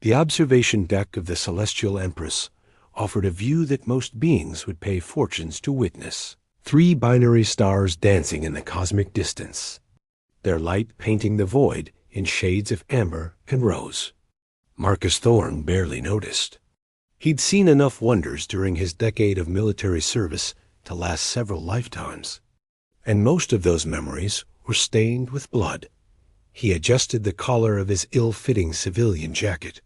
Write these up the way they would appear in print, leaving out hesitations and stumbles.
The observation deck of the Celestial Empress offered a view that most beings would pay fortunes to witness. 3 binary stars dancing in the cosmic distance, their light painting the void in shades of amber and rose. Marcus Thorne barely noticed. He'd seen enough wonders during his decade of military service to last several lifetimes, and most of those memories were stained with blood. He adjusted the collar of his ill-fitting civilian jacket,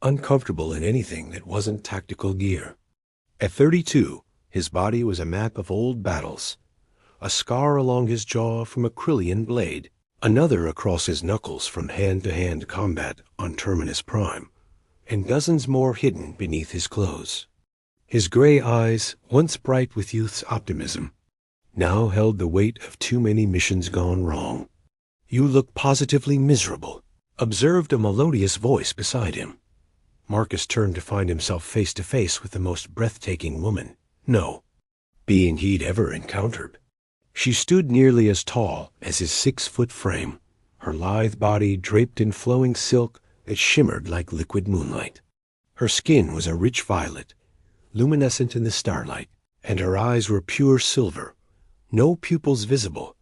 uncomfortable in anything that wasn't tactical gear. At 32, his body was a map of old battles, a scar along his jaw from a Krillian blade, another across his knuckles from hand-to-hand combat on Terminus Prime, and dozens more hidden beneath his clothes. His gray eyes, once bright with youth's optimism, now held the weight of too many missions gone wrong. "You look positively miserable," observed a melodious voice beside him. Marcus turned to find himself face to face with the most breathtaking woman, being he'd ever encountered. She stood nearly as tall as his 6-foot frame, her lithe body draped in flowing silk that shimmered like liquid moonlight. Her skin was a rich violet, luminescent in the starlight, and her eyes were pure silver, no pupils visible,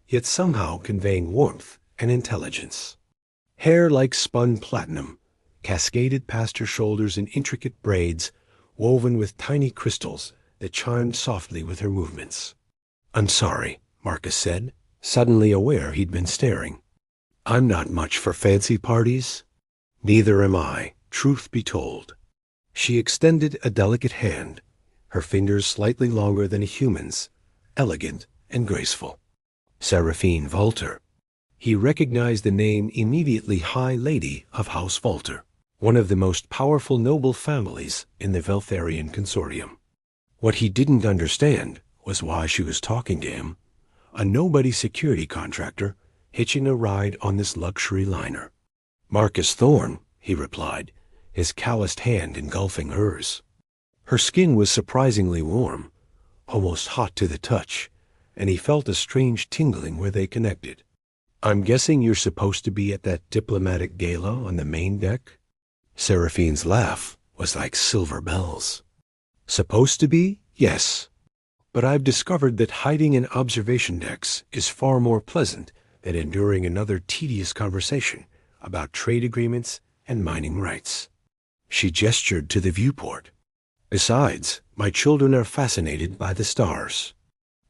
yet somehow conveying warmth and intelligence. Hair like spun platinum cascaded past her shoulders in intricate braids woven with tiny crystals that chimed softly with her movements. "I'm sorry," Marcus said, suddenly aware he'd been staring. "I'm not much for fancy parties." "Neither am I, truth be told." She extended a delicate hand, her fingers slightly longer than a human's, elegant and graceful. Seraphine Volter. He recognized the name immediately. High Lady of House Volter, one of the most powerful noble families in the Veltharian Consortium. What he didn't understand was why she was talking to him, a nobody security contractor hitching a ride on this luxury liner. "Marcus Thorne," he replied, his calloused hand engulfing hers. Her skin was surprisingly warm, almost hot to the touch, and he felt a strange tingling where they connected. "I'm guessing you're supposed to be at that diplomatic gala on the main deck?" Seraphine's laugh was like silver bells. "Supposed to be? Yes. But I've discovered that hiding in observation decks is far more pleasant than enduring another tedious conversation about trade agreements and mining rights." She gestured to the viewport. "Besides, my children are fascinated by the stars.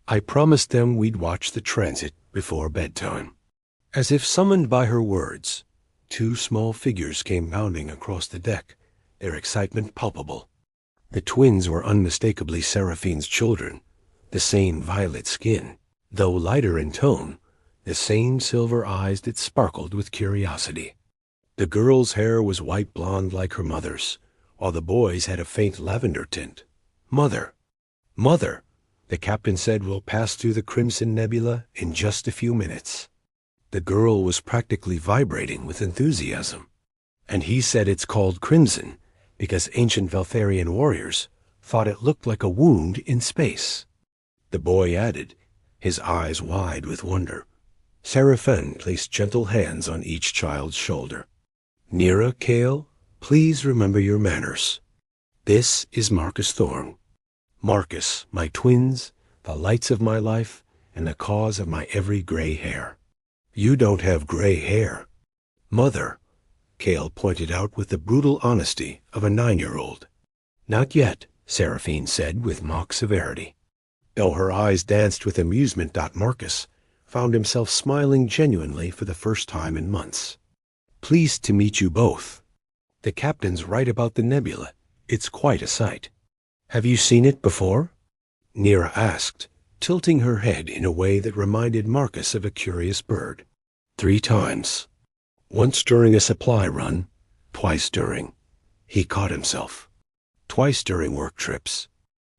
I promised them we'd watch the transit before bedtime." As if summoned by her words, 2 small figures came bounding across the deck, their excitement palpable. The twins were unmistakably Seraphine's children, the same violet skin, though lighter in tone, the same silver eyes that sparkled with curiosity. The girl's hair was white blonde like her mother's, while the boy's had a faint lavender tint. "Mother, the captain said we'll pass through the Crimson Nebula in just a few minutes." The girl was practically vibrating with enthusiasm. "And he said it's called crimson because ancient Veltharian warriors thought it looked like a wound in space." The boy added, his eyes wide with wonder. Seraphine placed gentle hands on each child's shoulder. "Nira, Kale, please remember your manners. This is Marcus Thorne. Marcus, my twins, the lights of my life, and the cause of my every gray hair." "You don't have gray hair." "Mother," Kale pointed out with the brutal honesty of a 9-year-old. "Not yet," Seraphine said with mock severity. Though her eyes danced with amusement, Marcus found himself smiling genuinely for the first time in months. "Pleased to meet you both. The captain's right about the nebula. It's quite a sight." "Have you seen it before?" Nira asked, tilting her head in a way that reminded Marcus of a curious bird. "3 times. Once during a supply run, twice during." He caught himself. "Twice during work trips."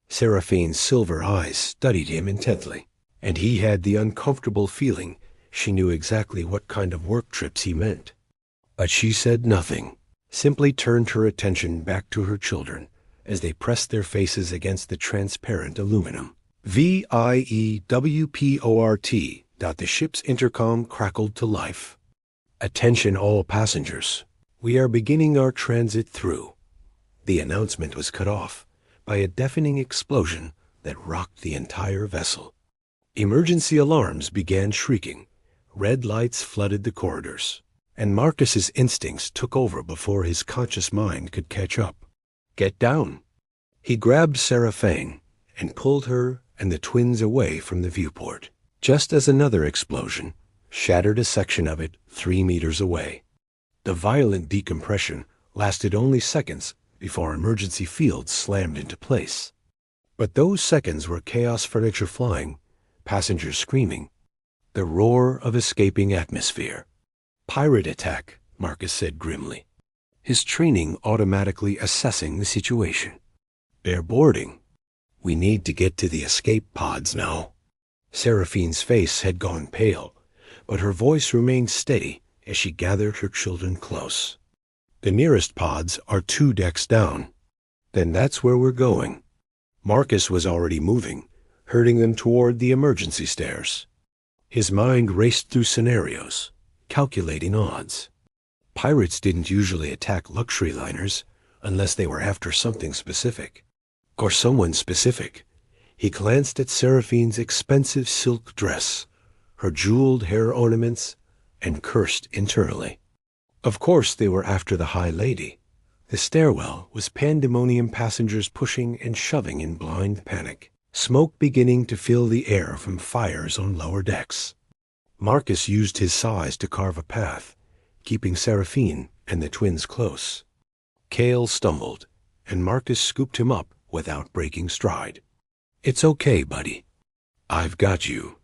Seraphine's silver eyes studied him intently, and he had the uncomfortable feeling she knew exactly what kind of work trips he meant. But she said nothing, simply turned her attention back to her children as they pressed their faces against the transparent aluminum. VIEWPORT. The ship's intercom crackled to life. "Attention all passengers. We are beginning our transit through. The announcement was cut off by a deafening explosion that rocked the entire vessel. Emergency alarms began shrieking. Red lights flooded the corridors, and Marcus's instincts took over before his conscious mind could catch up. Get down. He grabbed Sarah Fane and pulled her and the twins away from the viewport, just as another explosion shattered a section of it 3 meters away. The violent decompression lasted only seconds before emergency fields slammed into place. But those seconds were chaos furniture flying, passengers screaming, the roar of escaping atmosphere. Pirate attack, Marcus said grimly, his training automatically assessing the situation. They're boarding. We need to get to the escape pods now. Seraphine's face had gone pale, but her voice remained steady as she gathered her children close. The nearest pods are 2 decks down. Then that's where we're going. Marcus was already moving, herding them toward the emergency stairs. His mind raced through scenarios, calculating odds. Pirates didn't usually attack luxury liners unless they were after something specific, or someone specific. He glanced at Seraphine's expensive silk dress, her jeweled hair ornaments, and cursed internally. Of course they were after the High Lady. The stairwell was pandemonium, passengers pushing and shoving in blind panic, smoke beginning to fill the air from fires on lower decks. Marcus used his size to carve a path, keeping Seraphine and the twins close. Cale stumbled, and Marcus scooped him up without breaking stride. It's okay, buddy. I've got you.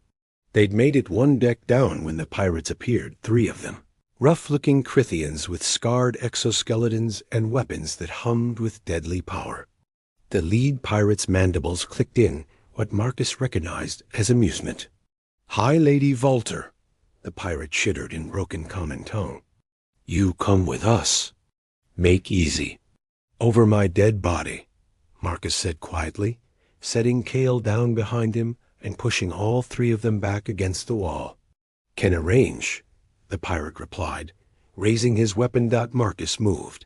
They'd made it 1 deck down when the pirates appeared, 3 of them. Rough-looking Crithians with scarred exoskeletons and weapons that hummed with deadly power. The lead pirate's mandibles clicked in what Marcus recognized as amusement. High Lady Volter, the pirate chittered in broken common tongue. You come with us. Make easy. Over my dead body, Marcus said quietly, setting Cale down behind him and pushing all 3 of them back against the wall. Can arrange, the pirate replied, raising his weapon. Marcus moved.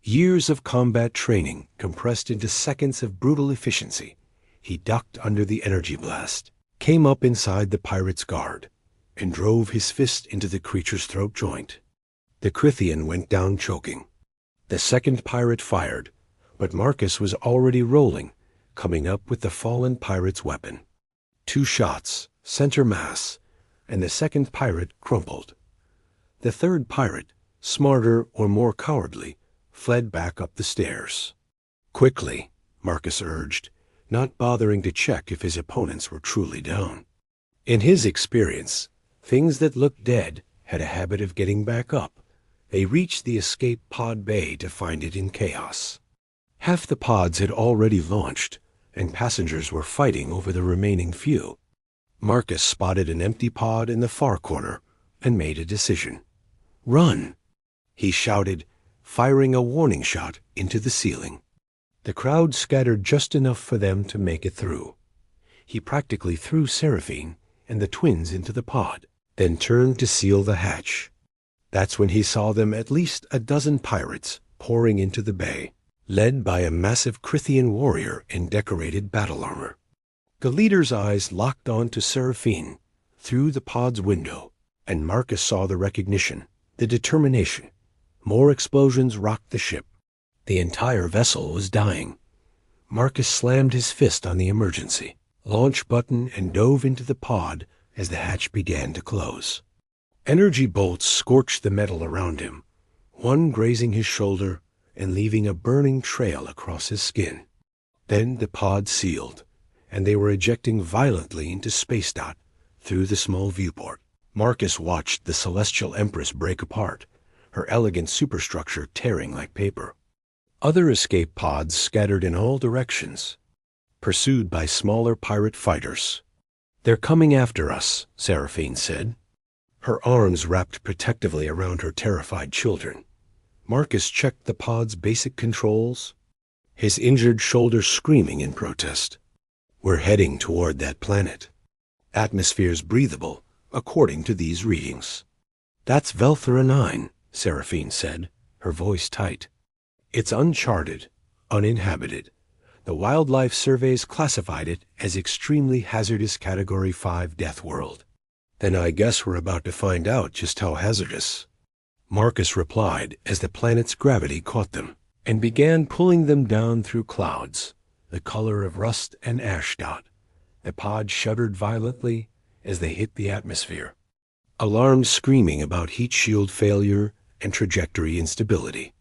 Years of combat training compressed into seconds of brutal efficiency. He ducked under the energy blast, came up inside the pirate's guard, and drove his fist into the creature's throat joint. The Crithian went down choking. The second pirate fired, but Marcus was already rolling, coming up with the fallen pirate's weapon. 2 shots, center mass, and the second pirate crumpled. The third pirate, smarter or more cowardly, fled back up the stairs. Quickly, Marcus urged, not bothering to check if his opponents were truly down. In his experience, things that looked dead had a habit of getting back up. They reached the escape pod bay to find it in chaos. Half the pods had already launched, and passengers were fighting over the remaining few. Marcus spotted an empty pod in the far corner and made a decision. Run! He shouted, firing a warning shot into the ceiling. The crowd scattered just enough for them to make it through. He practically threw Seraphine and the twins into the pod, then turned to seal the hatch. That's when he saw them, at least a dozen pirates, pouring into the bay, led by a massive Crithian warrior in decorated battle armor. The leader's eyes locked on to Seraphine through the pod's window, and Marcus saw the recognition, the determination. More explosions rocked the ship. The entire vessel was dying. Marcus slammed his fist on the emergency launch button and dove into the pod as the hatch began to close. Energy bolts scorched the metal around him, one grazing his shoulder and leaving a burning trail across his skin. Then the pod sealed, and they were ejecting violently into space through the small viewport. Marcus watched the Celestial Empress break apart, her elegant superstructure tearing like paper. Other escape pods scattered in all directions, pursued by smaller pirate fighters. They're coming after us, Seraphine said, her arms wrapped protectively around her terrified children. Marcus checked the pod's basic controls, his injured shoulder screaming in protest. We're heading toward that planet. Atmosphere's breathable, according to these readings. That's Velthera 9, Seraphine said, her voice tight. "It's uncharted, uninhabited. The Wildlife Surveys classified it as extremely hazardous Category 5 death world." "Then I guess we're about to find out just how hazardous," Marcus replied as the planet's gravity caught them and began pulling them down through clouds, the color of rust and ashdot. The pod shuddered violently as they hit the atmosphere. Alarms screaming about heat shield failure and trajectory instability.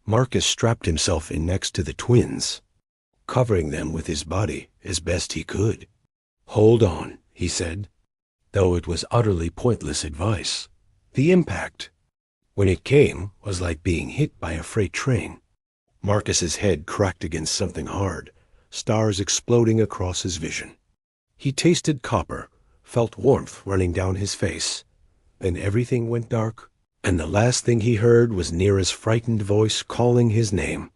Marcus strapped himself in next to the twins, covering them with his body as best he could. "Hold on," he said, though it was utterly pointless advice. The impact, when it came, was like being hit by a freight train. Marcus's head cracked against something hard, stars exploding across his vision. He tasted copper, felt warmth running down his face. Then everything went dark, and the last thing he heard was Nira's frightened voice calling his name.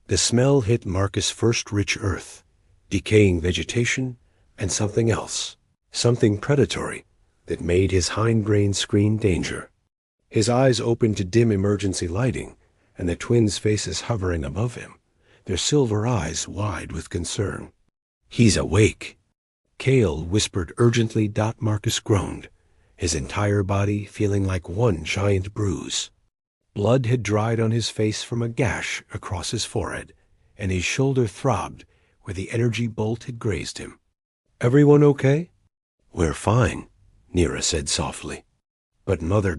The smell hit Marcus' first rich earth, decaying vegetation, and something else, something predatory, that made his hindbrain screen danger. His eyes opened to dim emergency lighting, and the twins' faces hovering above him, their silver eyes wide with concern. "He's awake," Cale whispered urgently. Marcus groaned, his entire body feeling like one giant bruise. Blood had dried on his face from a gash across his forehead, and his shoulder throbbed where the energy bolt had grazed him. "Everyone okay?" "We're fine," Nira said softly. "But Mother ...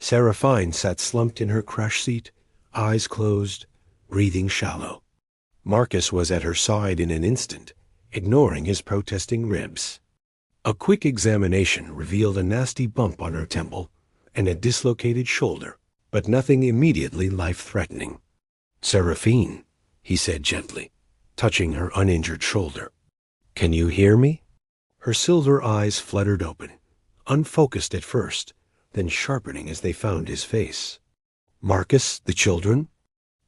Seraphine sat slumped in her crash seat, eyes closed, breathing shallow. Marcus was at her side in an instant, ignoring his protesting ribs. A quick examination revealed a nasty bump on her temple and a dislocated shoulder, but nothing immediately life-threatening. "Seraphine," he said gently, touching her uninjured shoulder. "Can you hear me?" Her silver eyes fluttered open, unfocused at first, then sharpening as they found his face. "Marcus, the children?"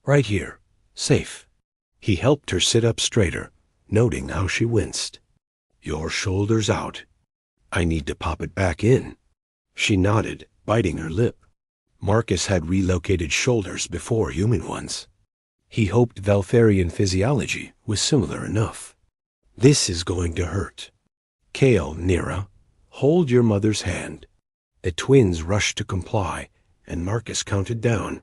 "Right here, safe." He helped her sit up straighter, noting how she winced. "Your shoulder's out. I need to pop it back in." She nodded, biting her lip. Marcus had relocated shoulders before human ones. He hoped Valtharian physiology was similar enough. "This is going to hurt. Cale, Nira, hold your mother's hand." The twins rushed to comply, and Marcus counted down.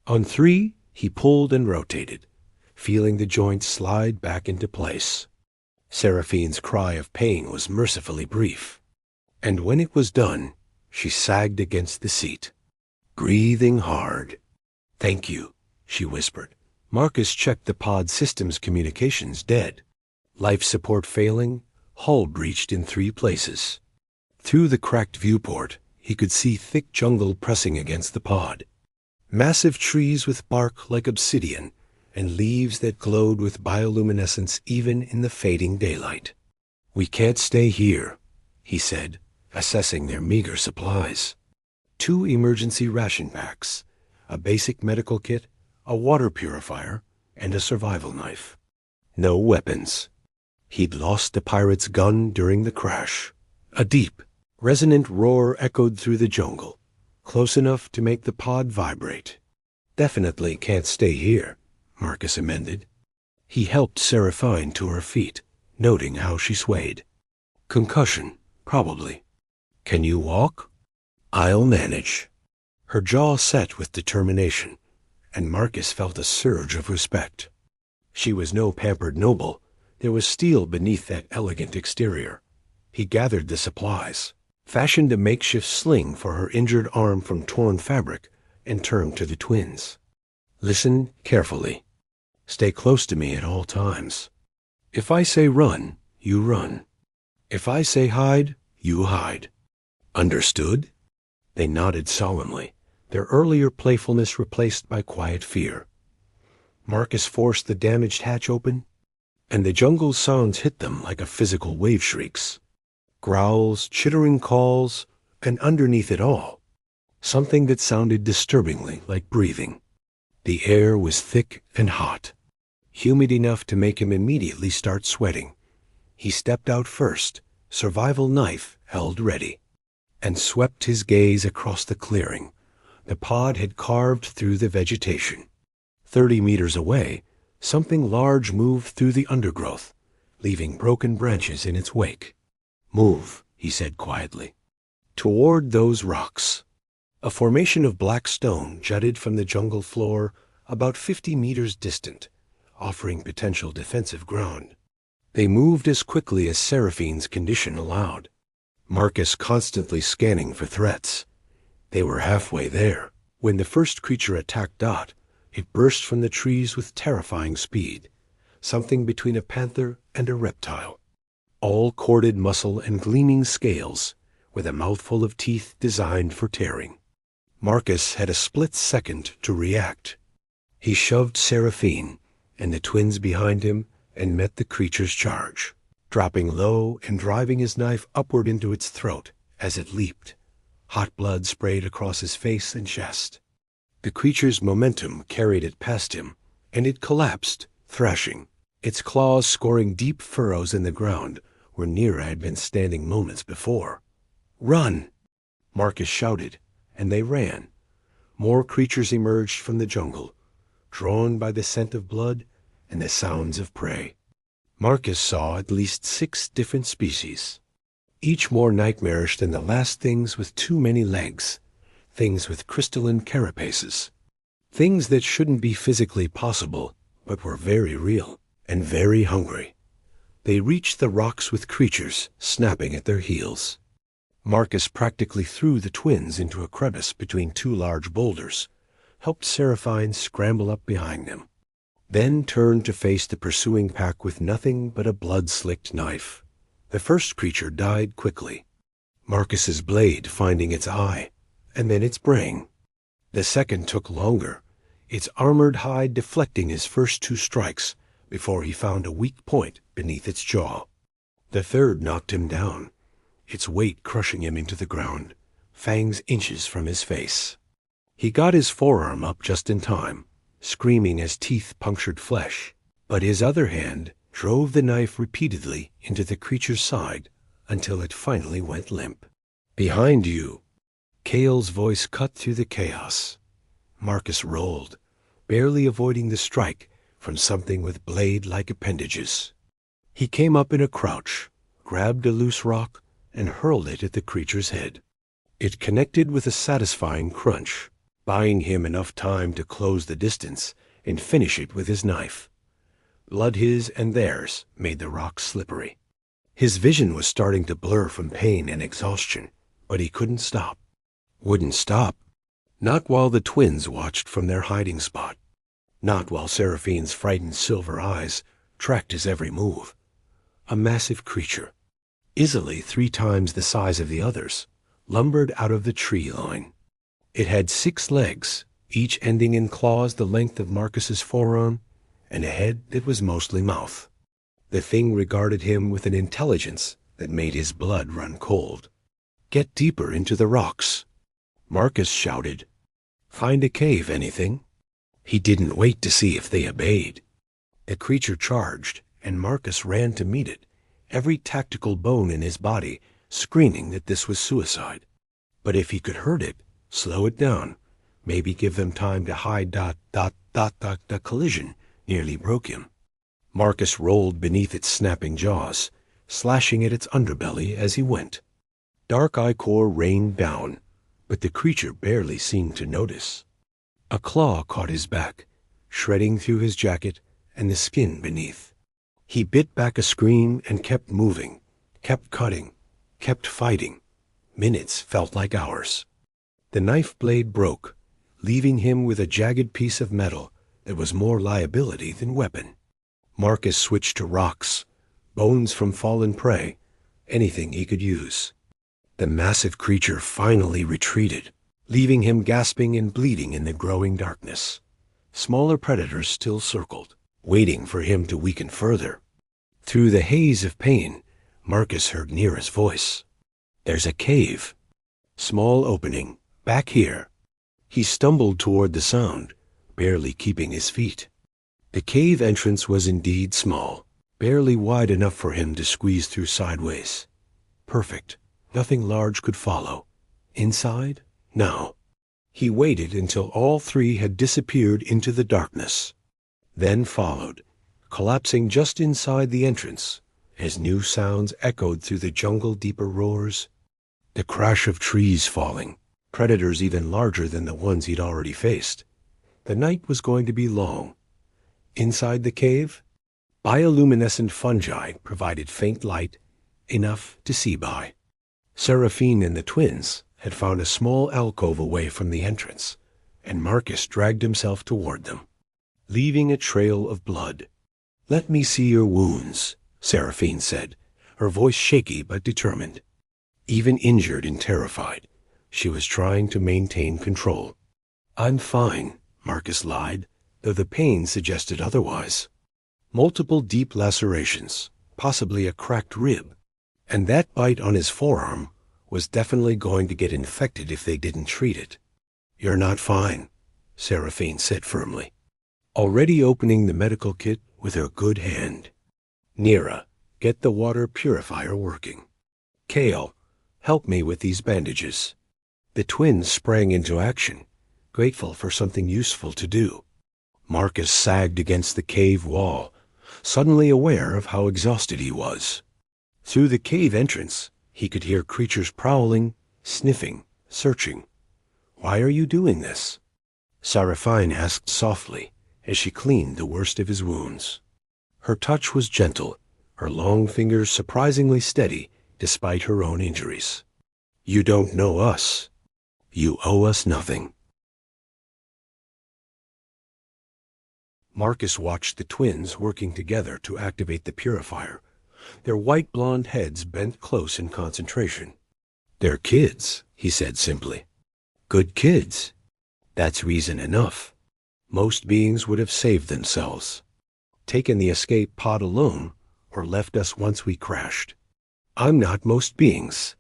On 3, he pulled and rotated, feeling the joints slide back into place. Seraphine's cry of pain was mercifully brief, and when it was done, she sagged against the seat, breathing hard. "Thank you," she whispered. Marcus checked the pod system's communications dead. Life support failing, hull breached in 3 places. Through the cracked viewport, he could see thick jungle pressing against the pod. Massive trees with bark like obsidian, and leaves that glowed with bioluminescence even in the fading daylight. "We can't stay here," he said, assessing their meager supplies. 2 emergency ration packs, a basic medical kit, a water purifier, and a survival knife. No weapons. He'd lost the pirate's gun during the crash. A deep, resonant roar echoed through the jungle, close enough to make the pod vibrate. "Definitely can't stay here," Marcus amended. He helped Seraphine to her feet, noting how she swayed. "Concussion, probably. Can you walk?" "I'll manage." Her jaw set with determination, and Marcus felt a surge of respect. She was no pampered noble. There was steel beneath that elegant exterior. He gathered the supplies, fashioned a makeshift sling for her injured arm from torn fabric, and turned to the twins. "Listen carefully. Stay close to me at all times. If I say run, you run. If I say hide, you hide. Understood?" They nodded solemnly, their earlier playfulness replaced by quiet fear. Marcus forced the damaged hatch open, and the jungle's sounds hit them like a physical wave shrieks. Growls, chittering calls, and underneath it all, something that sounded disturbingly like breathing. The air was thick and hot, humid enough to make him immediately start sweating. He stepped out first, survival knife held ready. and swept his gaze across the clearing. The pod had carved through the vegetation. 30 meters away, something large moved through the undergrowth, leaving broken branches in its wake. "Move," he said quietly. "Toward those rocks." A formation of black stone jutted from the jungle floor about 50 meters distant, offering potential defensive ground. They moved as quickly as Seraphine's condition allowed, Marcus constantly scanning for threats. They were halfway there. When the first creature attacked Dot, it burst from the trees with terrifying speed, something between a panther and a reptile. All corded muscle and gleaming scales, with a mouthful of teeth designed for tearing. Marcus had a split second to react. He shoved Seraphine and the twins behind him and met the creature's charge, dropping low and driving his knife upward into its throat as it leaped. Hot blood sprayed across his face and chest. The creature's momentum carried it past him, and it collapsed, thrashing, its claws scoring deep furrows in the ground where Nira had been standing moments before. "Run!" Marcus shouted, and they ran. More creatures emerged from the jungle, drawn by the scent of blood and the sounds of prey. Marcus saw at least 6 different species, each more nightmarish than the last, things with too many legs, things with crystalline carapaces, things that shouldn't be physically possible, but were very real and very hungry. They reached the rocks with creatures snapping at their heels. Marcus practically threw the twins into a crevice between 2 large boulders, helped Seraphine scramble up behind them, then turned to face the pursuing pack with nothing but a blood-slicked knife. The first creature died quickly, Marcus's blade finding its eye, and then its brain. The second took longer, its armored hide deflecting his first 2 strikes before he found a weak point beneath its jaw. The third knocked him down, its weight crushing him into the ground, fangs inches from his face. He got his forearm up just in time, screaming as teeth punctured flesh, but his other hand drove the knife repeatedly into the creature's side until it finally went limp. "Behind you!" Kale's voice cut through the chaos. Marcus rolled, barely avoiding the strike from something with blade-like appendages. He came up in a crouch, grabbed a loose rock, and hurled it at the creature's head. It connected with a satisfying crunch, buying him enough time to close the distance and finish it with his knife. Blood his and theirs made the rock slippery. His vision was starting to blur from pain and exhaustion, but he couldn't stop. Wouldn't stop. Not while the twins watched from their hiding spot. Not while Seraphine's frightened silver eyes tracked his every move. A massive creature, easily 3 times the size of the others, lumbered out of the tree line. It had 6 legs, each ending in claws the length of Marcus's forearm, and a head that was mostly mouth. The thing regarded him with an intelligence that made his blood run cold. "Get deeper into the rocks," Marcus shouted. "Find a cave, anything?" He didn't wait to see if they obeyed. The creature charged, and Marcus ran to meet it, every tactical bone in his body screaming that this was suicide. But if he could hurt it, slow it down, maybe give them time to hide. The collision nearly broke him. Marcus rolled beneath its snapping jaws, slashing at its underbelly as he went. Dark ichor rained down, but the creature barely seemed to notice. A claw caught his back, shredding through his jacket and the skin beneath. He bit back a scream and kept moving, kept cutting, kept fighting. Minutes felt like hours. The knife blade broke, leaving him with a jagged piece of metal that was more liability than weapon. Marcus switched to rocks, bones from fallen prey, anything he could use. The massive creature finally retreated, leaving him gasping and bleeding in the growing darkness. Smaller predators still circled, waiting for him to weaken further. Through the haze of pain, Marcus heard Nira's voice. "There's a cave. Small opening, back here." He stumbled toward the sound, barely keeping his feet. The cave entrance was indeed small, barely wide enough for him to squeeze through sideways. Perfect. Nothing large could follow. Inside? No. He waited until all three had disappeared into the darkness, then followed, collapsing just inside the entrance, as new sounds echoed through the jungle deeper roars. The crash of trees falling, predators even larger than the ones he'd already faced. The night was going to be long. Inside the cave, bioluminescent fungi provided faint light, enough to see by. Seraphine and the twins had found a small alcove away from the entrance, and Marcus dragged himself toward them, leaving a trail of blood. "Let me see your wounds," Seraphine said, her voice shaky but determined. Even injured and terrified, she was trying to maintain control. "I'm fine," Marcus lied, though the pain suggested otherwise. Multiple deep lacerations, possibly a cracked rib, and that bite on his forearm was definitely going to get infected if they didn't treat it. "You're not fine," Seraphine said firmly, already opening the medical kit with her good hand. "Nira, get the water purifier working. Kale, help me with these bandages." The twins sprang into action, grateful for something useful to do. Marcus sagged against the cave wall, suddenly aware of how exhausted he was. Through the cave entrance, he could hear creatures prowling, sniffing, searching. "Why are you doing this?" Seraphine asked softly as she cleaned the worst of his wounds. Her touch was gentle, her long fingers surprisingly steady despite her own injuries. "You don't know us. You owe us nothing." Marcus watched the twins working together to activate the purifier, their white blonde heads bent close in concentration. "They're kids," he said simply. "Good kids. That's reason enough. Most beings would have saved themselves, taken the escape pod alone, or left us once we crashed. I'm not most beings."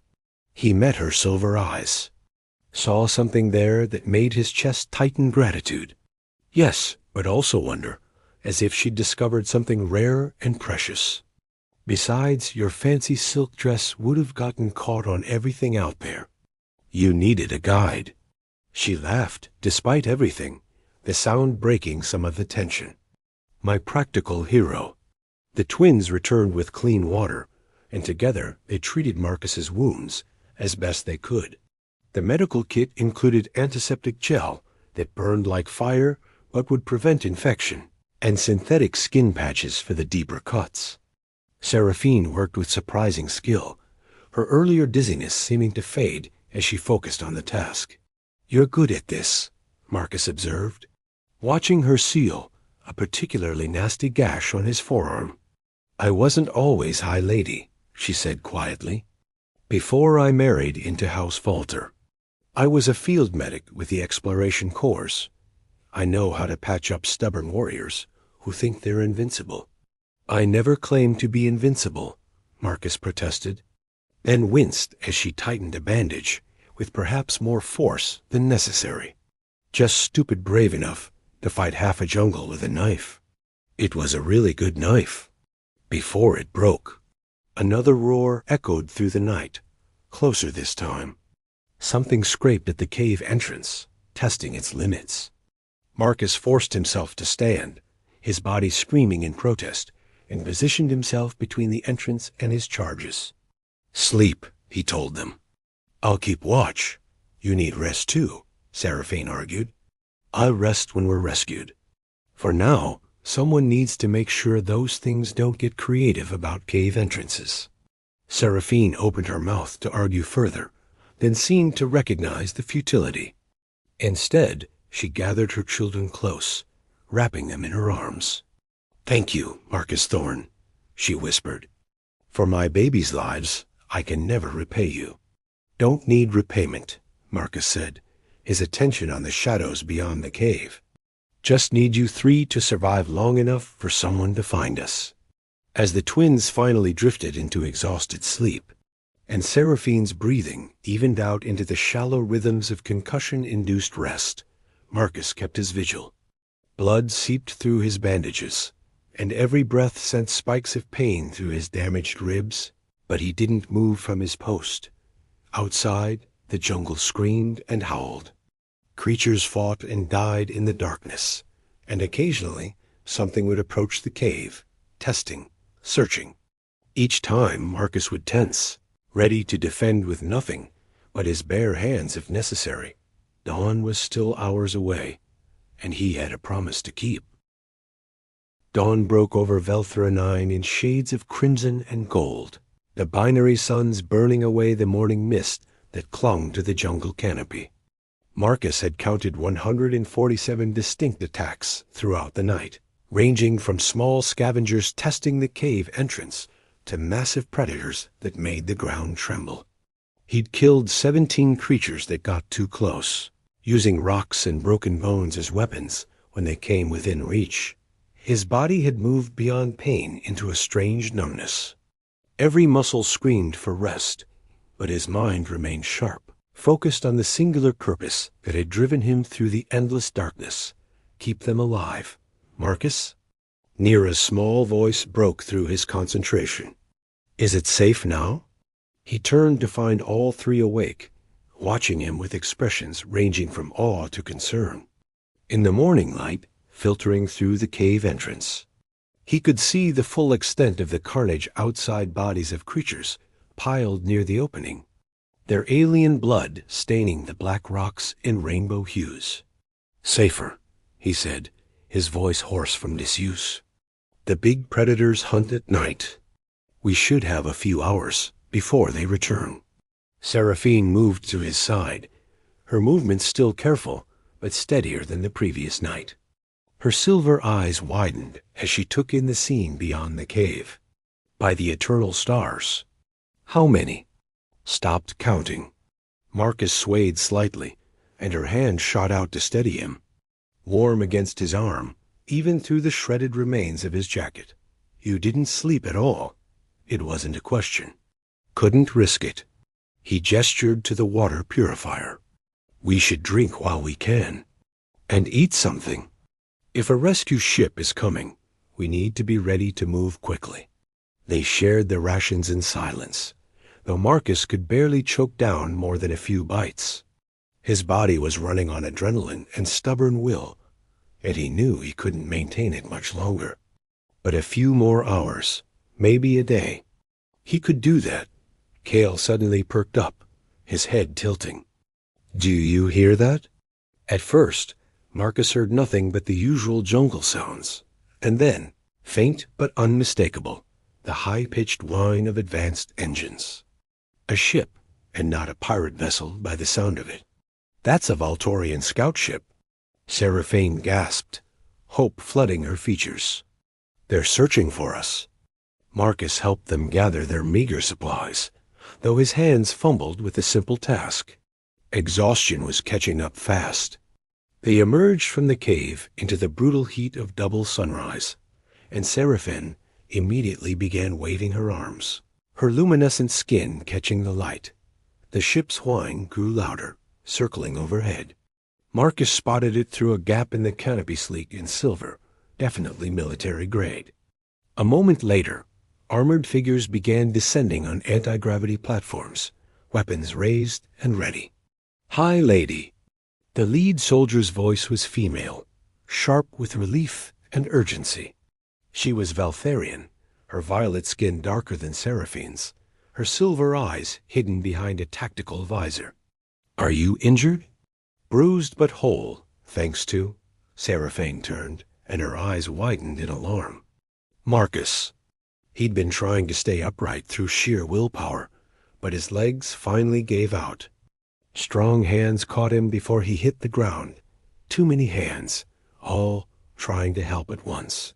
He met her silver eyes, saw something there that made his chest tighten gratitude. Yes, but also wonder, as if she'd discovered something rare and precious. "Besides, your fancy silk dress would have gotten caught on everything out there. You needed a guide." She laughed, despite everything, the sound breaking some of the tension. "My practical hero." The twins returned with clean water, and together they treated Marcus's wounds as best they could. The medical kit included antiseptic gel that burned like fire but would prevent infection, and synthetic skin patches for the deeper cuts. Seraphine worked with surprising skill, her earlier dizziness seeming to fade as she focused on the task. "You're good at this," Marcus observed, watching her seal a particularly nasty gash on his forearm. "I wasn't always High Lady," she said quietly. "Before I married into House Falter, I was a field medic with the Exploration Corps. I know how to patch up stubborn warriors who think they're invincible." "I never claimed to be invincible," Marcus protested, then winced as she tightened a bandage with perhaps more force than necessary. "Just stupid brave enough to fight half a jungle with a knife." "It was a really good knife. Before it broke." Another roar echoed through the night, closer this time. Something scraped at the cave entrance, testing its limits. Marcus forced himself to stand, his body screaming in protest, and positioned himself between the entrance and his charges. "Sleep," he told them. "I'll keep watch. You need rest too," Seraphine argued. "I'll rest when we're rescued. For now, someone needs to make sure those things don't get creative about cave entrances." Seraphine opened her mouth to argue further, then seemed to recognize the futility. Instead, she gathered her children close, wrapping them in her arms. "Thank you, Marcus Thorne," she whispered. "For my babies' lives, I can never repay you." "Don't need repayment," Marcus said, his attention on the shadows beyond the cave. "Just need you three to survive long enough for someone to find us." As the twins finally drifted into exhausted sleep, and Seraphine's breathing evened out into the shallow rhythms of concussion-induced rest, Marcus kept his vigil. Blood seeped through his bandages, and every breath sent spikes of pain through his damaged ribs, but he didn't move from his post. Outside, The jungle screamed and howled. Creatures fought and died in the darkness, and occasionally something would approach the cave, testing, searching. Each time Marcus would tense, ready to defend with nothing but his bare hands if necessary. Dawn was still hours away, and he had a promise to keep. Dawn broke over Velthra 9 in shades of crimson and gold, the binary suns burning away the morning mist that clung to the jungle canopy. Marcus had counted 147 distinct attacks throughout the night, ranging from small scavengers testing the cave entrance to massive predators that made the ground tremble. He'd killed 17 creatures that got too close, using rocks and broken bones as weapons when they came within reach. His body had moved beyond pain into a strange numbness. Every muscle screamed for rest, but his mind remained sharp, focused on the singular purpose that had driven him through the endless darkness. Keep them alive. Marcus? Nira's small voice broke through his concentration. Is it safe now? He turned to find all three awake, watching him with expressions ranging from awe to concern. In the morning light, filtering through the cave entrance, he could see the full extent of the carnage outside bodies of creatures piled near the opening, their alien blood staining the black rocks in rainbow hues. Safer, he said, his voice hoarse from disuse. The big predators hunt at night. We should have a few hours before they return. Seraphine moved to his side, her movements still careful, but steadier than the previous night. Her silver eyes widened as she took in the scene beyond the cave. By the eternal stars. How many? Stopped counting. Marcus swayed slightly, and her hand shot out to steady him, warm against his arm, even through the shredded remains of his jacket. You didn't sleep at all. It wasn't a question. Couldn't risk it. He gestured to the water purifier. We should drink while we can. And eat something. If a rescue ship is coming, we need to be ready to move quickly. They shared their rations in silence, though Marcus could barely choke down more than a few bites. His body was running on adrenaline and stubborn will, and he knew he couldn't maintain it much longer. But a few more hours, maybe a day. He could do that. Cale suddenly perked up, his head tilting. Do you hear that? At first, Marcus heard nothing but the usual jungle sounds, and then, faint but unmistakable, the high-pitched whine of advanced engines. A ship, and not a pirate vessel by the sound of it. That's a Voltorian scout ship. Seraphine gasped, hope flooding her features. They're searching for us. Marcus helped them gather their meager supplies, though his hands fumbled with the simple task. Exhaustion was catching up fast. They emerged from the cave into the brutal heat of double sunrise, and Seraphine immediately began waving her arms, her luminescent skin catching the light. The ship's whine grew louder, circling overhead. Marcus spotted it through a gap in the canopy sleek in silver, definitely military grade. A moment later, armored figures began descending on anti-gravity platforms, weapons raised and ready. Hi, lady. The lead soldier's voice was female, sharp with relief and urgency. She was Valtharian, her violet skin darker than Seraphine's, her silver eyes hidden behind a tactical visor. Are you injured? Bruised but whole, thanks to... Seraphine turned, and her eyes widened in alarm. Marcus. He'd been trying to stay upright through sheer willpower, but his legs finally gave out. Strong hands caught him before he hit the ground. Too many hands, all trying to help at once.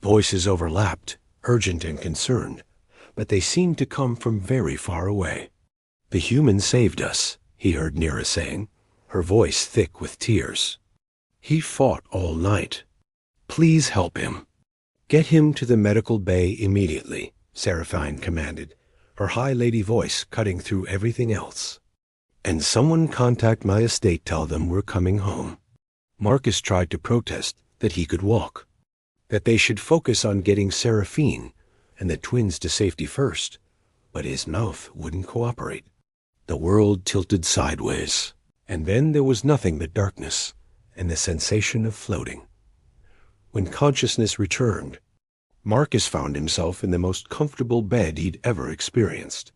Voices overlapped, urgent and concerned, but they seemed to come from very far away. The human saved us, he heard Nira saying, her voice thick with tears. He fought all night. Please help him. Get him to the medical bay immediately, Seraphine commanded, her high lady voice cutting through everything else. And someone contact my estate, tell them we're coming home. Marcus tried to protest that he could walk, that they should focus on getting Seraphine and the twins to safety first, but his mouth wouldn't cooperate. The world tilted sideways, and then there was nothing but darkness and the sensation of floating. When consciousness returned, Marcus found himself in the most comfortable bed he'd ever experienced,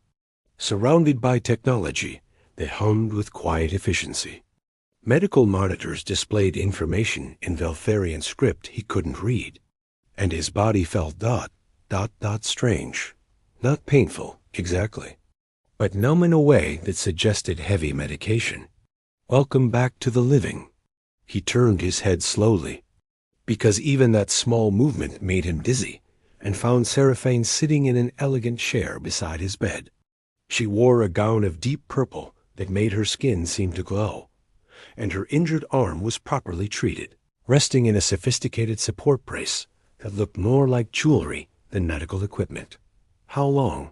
surrounded by technology that hummed with quiet efficiency. Medical monitors displayed information in Veltharian script he couldn't read, and his body felt strange. Not painful, exactly, but numb in a way that suggested heavy medication. Welcome back to the living. He turned his head slowly, because even that small movement made him dizzy, and found Seraphine sitting in an elegant chair beside his bed. She wore a gown of deep purple that made her skin seem to glow, and her injured arm was properly treated, resting in a sophisticated support brace that looked more like jewelry than medical equipment. How long?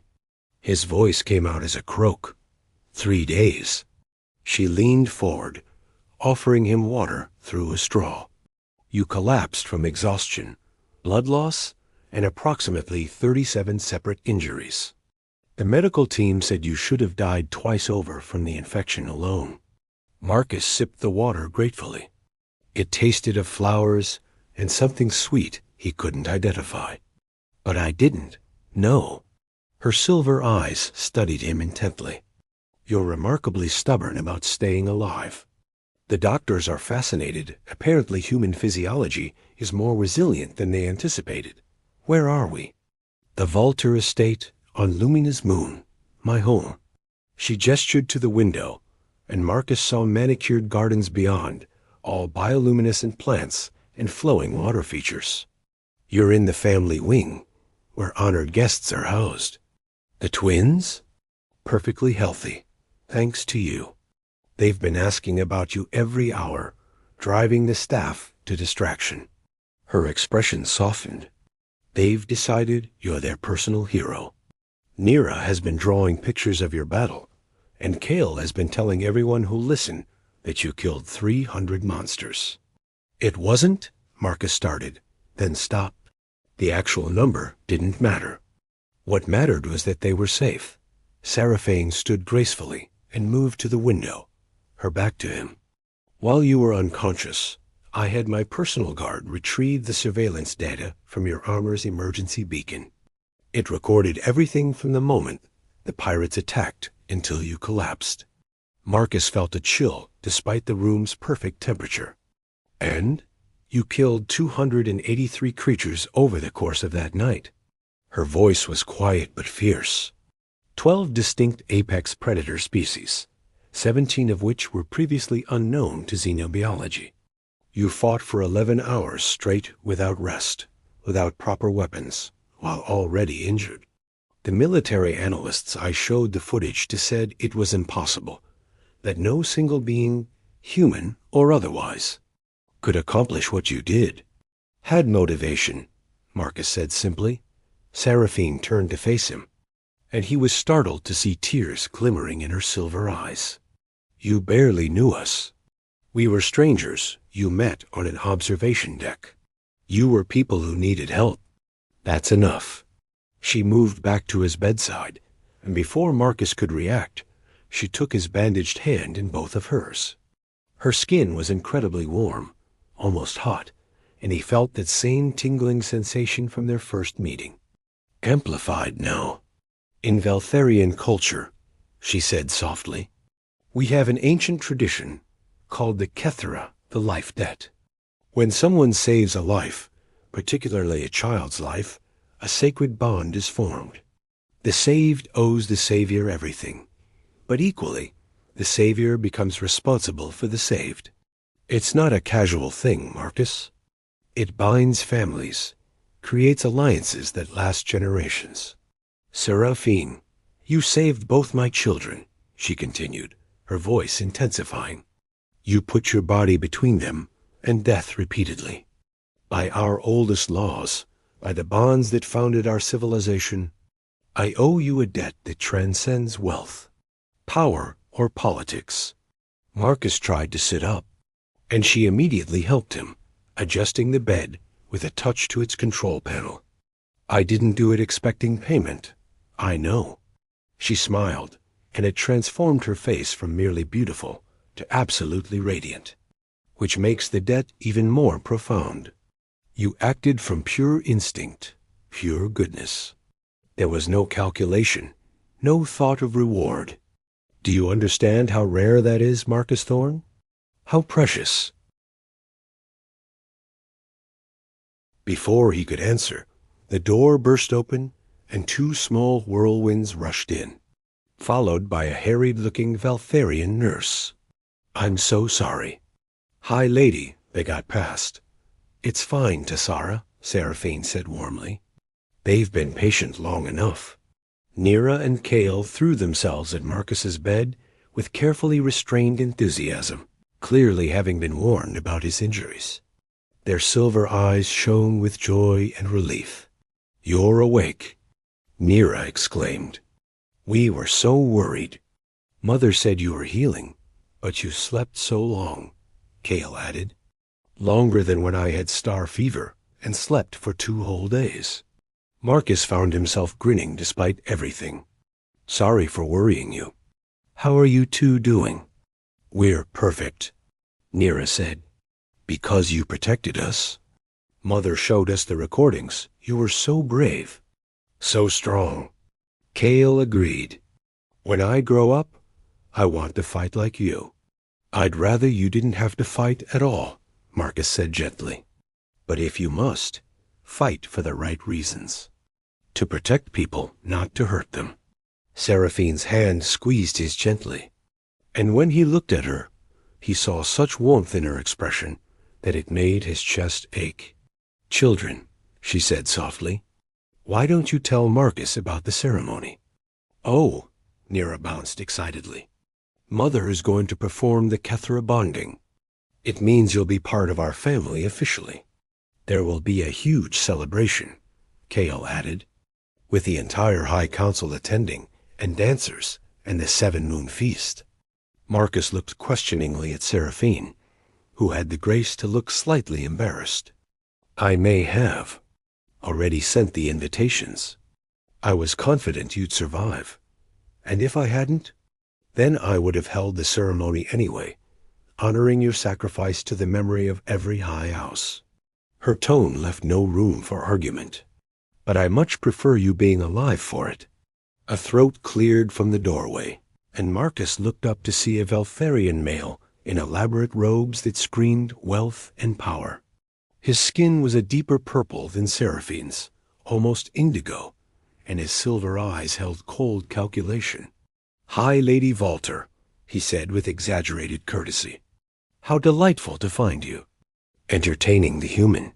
His voice came out as a croak. 3 days. She leaned forward, offering him water through a straw. You collapsed from exhaustion, blood loss, and approximately 37 separate injuries. The medical team said you should have died twice over from the infection alone. Marcus sipped the water gratefully. It tasted of flowers and something sweet he couldn't identify. But I didn't know. Her silver eyes studied him intently. You're remarkably stubborn about staying alive. The doctors are fascinated. Apparently human physiology is more resilient than they anticipated. Where are we? The Volter estate on Lumina's moon, my home. She gestured to the window, and Marcus saw manicured gardens beyond, all bioluminescent plants and flowing water features. You're in the family wing, where honored guests are housed. The twins? Perfectly healthy, thanks to you. They've been asking about you every hour, driving the staff to distraction. Her expression softened. They've decided you're their personal hero. Nira has been drawing pictures of your battle, and Kale has been telling everyone who'll listen that you killed 300 monsters. It wasn't, Marcus started, then stopped. The actual number didn't matter. What mattered was that they were safe. Seraphine stood gracefully and moved to the window, her back to him. While you were unconscious, I had my personal guard retrieve the surveillance data from your armor's emergency beacon. It recorded everything from the moment the pirates attacked until you collapsed. Marcus felt a chill despite the room's perfect temperature. And you killed 283 creatures over the course of that night. Her voice was quiet but fierce. 12 distinct apex predator species, 17 of which were previously unknown to xenobiology. You fought for 11 hours straight without rest, without proper weapons, while already injured. The military analysts I showed the footage to said it was impossible, that no single being, human or otherwise, could accomplish what you did. Had motivation, Marcus said simply. Seraphine turned to face him, and he was startled to see tears glimmering in her silver eyes. You barely knew us. We were strangers you met on an observation deck. You were people who needed help. That's enough. She moved back to his bedside, and before Marcus could react, she took his bandaged hand in both of hers. Her skin was incredibly warm, almost hot, and he felt that same tingling sensation from their first meeting. Amplified now. In Veltharian culture, she said softly, we have an ancient tradition called the Kethera, the life debt. When someone saves a life, particularly a child's life, a sacred bond is formed. The saved owes the savior everything, but equally, the savior becomes responsible for the saved. It's not a casual thing, Marcus. It binds families, creates alliances that last generations. Seraphine, you saved both my children, she continued, her voice intensifying. You put your body between them and death repeatedly. By our oldest laws, by the bonds that founded our civilization, I owe you a debt that transcends wealth, power, or politics. Marcus tried to sit up, and she immediately helped him, adjusting the bed with a touch to its control panel. I didn't do it expecting payment. I know. She smiled, and it transformed her face from merely beautiful to absolutely radiant, which makes the debt even more profound. You acted from pure instinct, pure goodness. There was no calculation, no thought of reward. Do you understand how rare that is, Marcus Thorne? How precious? Before he could answer, the door burst open and two small whirlwinds rushed in, followed by a harried-looking Valtharian nurse. I'm so sorry. High lady, they got past. It's fine, Tessara, Seraphine said warmly. They've been patient long enough. Nira and Kale threw themselves at Marcus's bed with carefully restrained enthusiasm, clearly having been warned about his injuries. Their silver eyes shone with joy and relief. You're awake, Nira exclaimed. We were so worried. Mother said you were healing, but you slept so long, Kale added. Longer than when I had star fever and slept for 2 whole days. Marcus found himself grinning despite everything. Sorry for worrying you. How are you two doing? We're perfect, Nira said. Because you protected us. Mother showed us the recordings. You were so brave. So strong. Kale agreed. When I grow up, I want to fight like you. I'd rather you didn't have to fight at all, Marcus said gently. But if you must, fight for the right reasons. To protect people, not to hurt them. Seraphine's hand squeezed his gently, and when he looked at her, he saw such warmth in her expression that it made his chest ache. Children, she said softly, why don't you tell Marcus about the ceremony? Oh, Nira bounced excitedly. Mother is going to perform the Kethra bonding. It means you'll be part of our family officially. There will be a huge celebration, Kale added, with the entire High Council attending, and dancers, and the 7-moon feast. Marcus looked questioningly at Seraphine, who had the grace to look slightly embarrassed. I may have already sent the invitations. I was confident you'd survive, and if I hadn't, then I would have held the ceremony anyway, honoring your sacrifice to the memory of every high house. Her tone left no room for argument. But I much prefer you being alive for it. A throat cleared from the doorway, and Marcus looked up to see a Valtharian male in elaborate robes that screamed wealth and power. His skin was a deeper purple than Seraphine's, almost indigo, and his silver eyes held cold calculation. High Lady Valter, he said with exaggerated courtesy. How delightful to find you. Entertaining the human.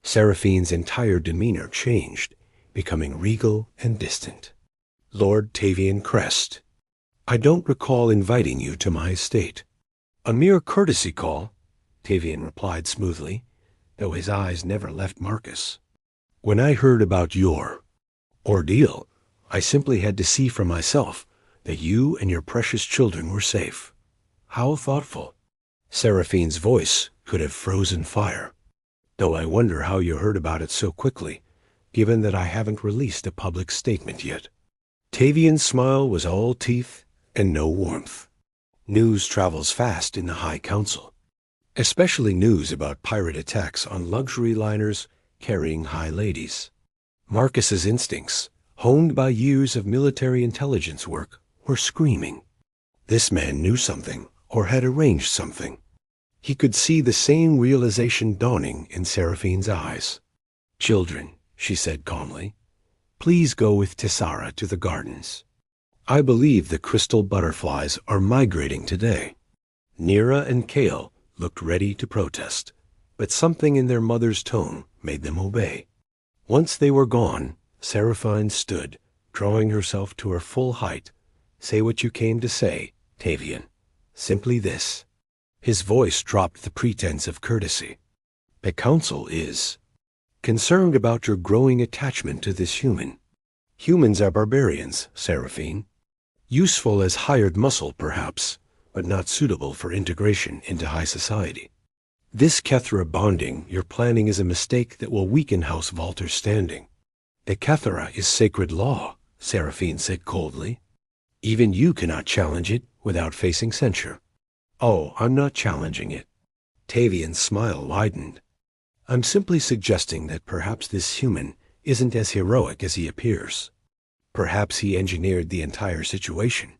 Seraphine's entire demeanor changed, becoming regal and distant. Lord Tavian Crest, I don't recall inviting you to my estate. A mere courtesy call, Tavian replied smoothly, though his eyes never left Marcus. When I heard about your ordeal, I simply had to see for myself that you and your precious children were safe. How thoughtful. Seraphine's voice could have frozen fire, though I wonder how you heard about it so quickly, given that I haven't released a public statement yet. Tavian's smile was all teeth and no warmth. News travels fast in the High Council, especially news about pirate attacks on luxury liners carrying high ladies. Marcus's instincts, honed by years of military intelligence work, were screaming. This man knew something, or had arranged something. He could see the same realization dawning in Seraphine's eyes. Children, she said calmly, please go with Tessara to the gardens. I believe the crystal butterflies are migrating today. Nira and Kale looked ready to protest, but something in their mother's tone made them obey. Once they were gone, Seraphine stood, drawing herself to her full height. Say what you came to say, Tavian. Simply this. His voice dropped the pretense of courtesy. The council is concerned about your growing attachment to this human. Humans are barbarians, Seraphine. Useful as hired muscle, perhaps, but not suitable for integration into high society. This Kethra bonding you're planning is a mistake that will weaken House Valter's standing. The Kethra is sacred law, Seraphine said coldly. Even you cannot challenge it without facing censure. Oh, I'm not challenging it. Tavian's smile widened. I'm simply suggesting that perhaps this human isn't as heroic as he appears. Perhaps he engineered the entire situation,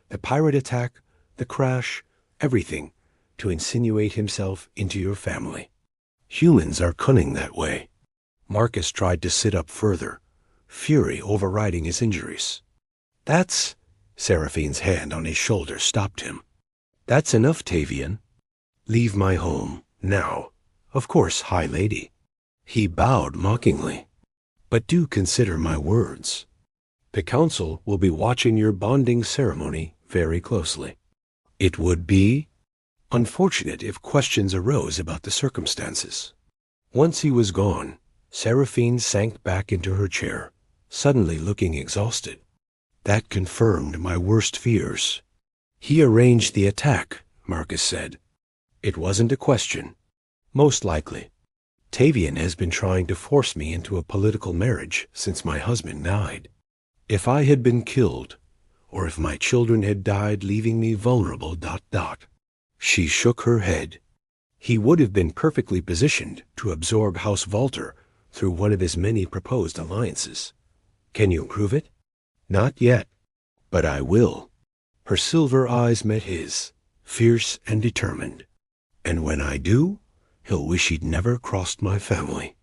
the pirate attack, the crash, everything, to insinuate himself into your family. Humans are cunning that way. Marcus tried to sit up further, fury overriding his injuries. That's... Seraphine's hand on his shoulder stopped him. That's enough, Tavian. Leave my home, now. Of course, High Lady. He bowed mockingly. But do consider my words. The council will be watching your bonding ceremony very closely. It would be unfortunate if questions arose about the circumstances. Once he was gone, Seraphine sank back into her chair, suddenly looking exhausted. That confirmed my worst fears. He arranged the attack, Marcus said. It wasn't a question. Most likely. Tavian has been trying to force me into a political marriage since my husband died. If I had been killed, or if my children had died leaving me vulnerable... She shook her head. He would have been perfectly positioned to absorb House Valter through one of his many proposed alliances. Can you prove it? Not yet. But I will. Her silver eyes met his, fierce and determined. And when I do, he'll wish he'd never crossed my family.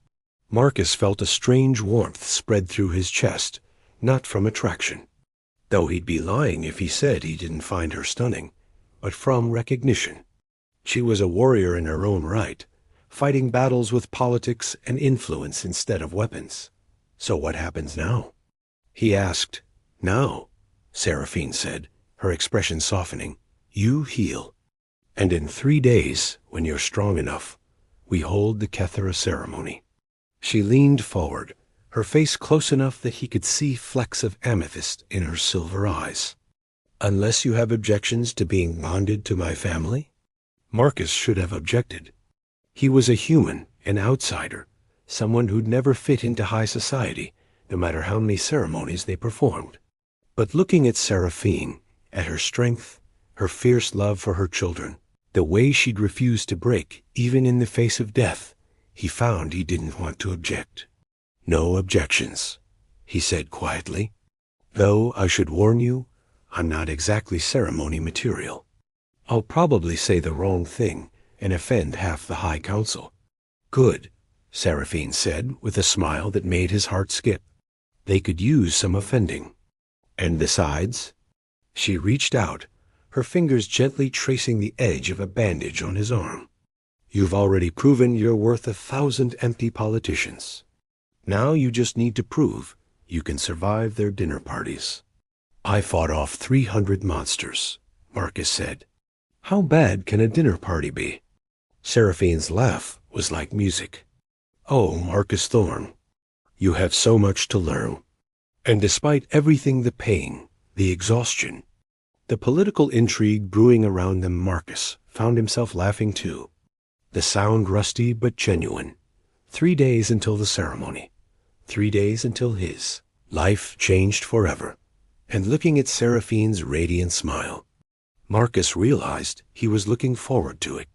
Marcus felt a strange warmth spread through his chest, not from attraction, though he'd be lying if he said he didn't find her stunning, but from recognition. She was a warrior in her own right, fighting battles with politics and influence instead of weapons. So what happens now? He asked. Now, Seraphine said, her expression softening, you heal. And in 3 days, when you're strong enough, we hold the Kethera ceremony. She leaned forward, her face close enough that he could see flecks of amethyst in her silver eyes. Unless you have objections to being bonded to my family? Marcus should have objected. He was a human, an outsider, someone who'd never fit into high society, no matter how many ceremonies they performed. But looking at Seraphine, at her strength, her fierce love for her children, the way she'd refused to break, even in the face of death, he found he didn't want to object. No objections, he said quietly. Though I should warn you, I'm not exactly ceremony material. I'll probably say the wrong thing and offend half the High Council. Good, Seraphine said with a smile that made his heart skip. They could use some offending. And besides, she reached out, her fingers gently tracing the edge of a bandage on his arm. You've already proven you're worth 1,000 empty politicians. Now you just need to prove you can survive their dinner parties. I fought off 300 monsters, Marcus said. How bad can a dinner party be? Seraphine's laugh was like music. Oh, Marcus Thorne, you have so much to learn. And despite everything, the pain, the exhaustion, the political intrigue brewing around them, Marcus found himself laughing too. The sound rusty but genuine. 3 days until the ceremony. 3 days until his life changed forever. And looking at Seraphine's radiant smile, Marcus realized he was looking forward to it.